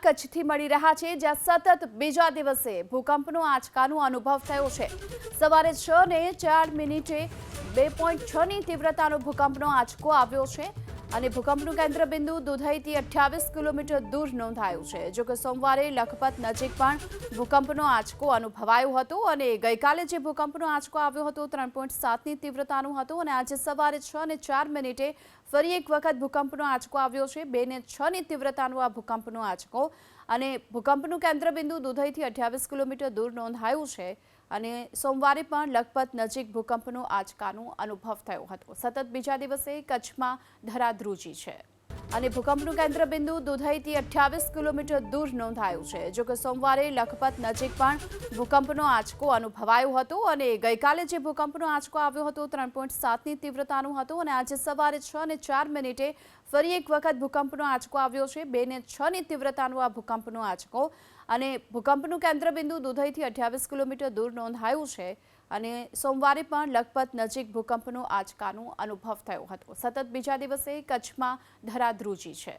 કચ્છથી મળી રહ્યા છે, જ્યાં સતત બીજા દિવસે ભૂકંપનો આંચકાનો અનુભવ થયો છે। સવારે 6:04 2.6ની તીવ્રતાનો ભૂકંપનો આંચકો આવ્યો છે અને ભૂકંપનું કેન્દ્રબિંદુ દુધઈથી 28 કિલોમીટર દૂર નોંધાયું છે। જો કે સોમવારે લખપત નજીક પણ ભૂકંપનો આંચકો અનુભવાયો હતો અને ગઈકાલે જે ભૂકંપનો આંચકો આવ્યો હતો 3.7ની તીવ્રતાનો હતો અને આજે સવારે 6:04 ફરી એક વખત ભૂકંપનો આંચકો આવ્યો છે। 2.6ની તીવ્રતાનો આ ભૂકંપનો આંચકો અને ભૂકંપનું કેન્દ્રબિંદુ દુધઈથી 28 કિલોમીટર દૂર નોંધાયું છે અને સોમવારે પણ લખપત નજીક ભૂકંપનો આંચકાનો અનુભવ થયો હતો। સતત બીજા દિવસે કચ્છમાં ધરાધ્રુજી છે અને ભૂકંપનું કેન્દ્રબિંદુ દુધઈથી 28 કિલોમીટર દૂર નોંધાયું છે। જો કે સોમવારે લખપત નજીક પણ ભૂકંપનો આંચકો અનુભવાયો હતો અને ગઈકાલે જે ભૂકંપનો આંચકો આવ્યો હતો 3.7ની તીવ્રતાનો હતો અને આજે સવારે 6:04 ફરી એક વખત ભૂકંપનો આંચકો આવ્યો છે। 2.6ની તીવ્રતાનો આ ભૂકંપનો આંચકો અને ભૂકંપનું કેન્દ્રબિંદુ દુધઈથી 28 કિલોમીટર દૂર નોંધાયું છે અને સોમવારે પણ લખપત નજીક ભૂકંપનો આંચકાનો અનુભવ થયો હતો। સતત બીજા દિવસે કચ્છમાં ધરાધ્રુજી છે।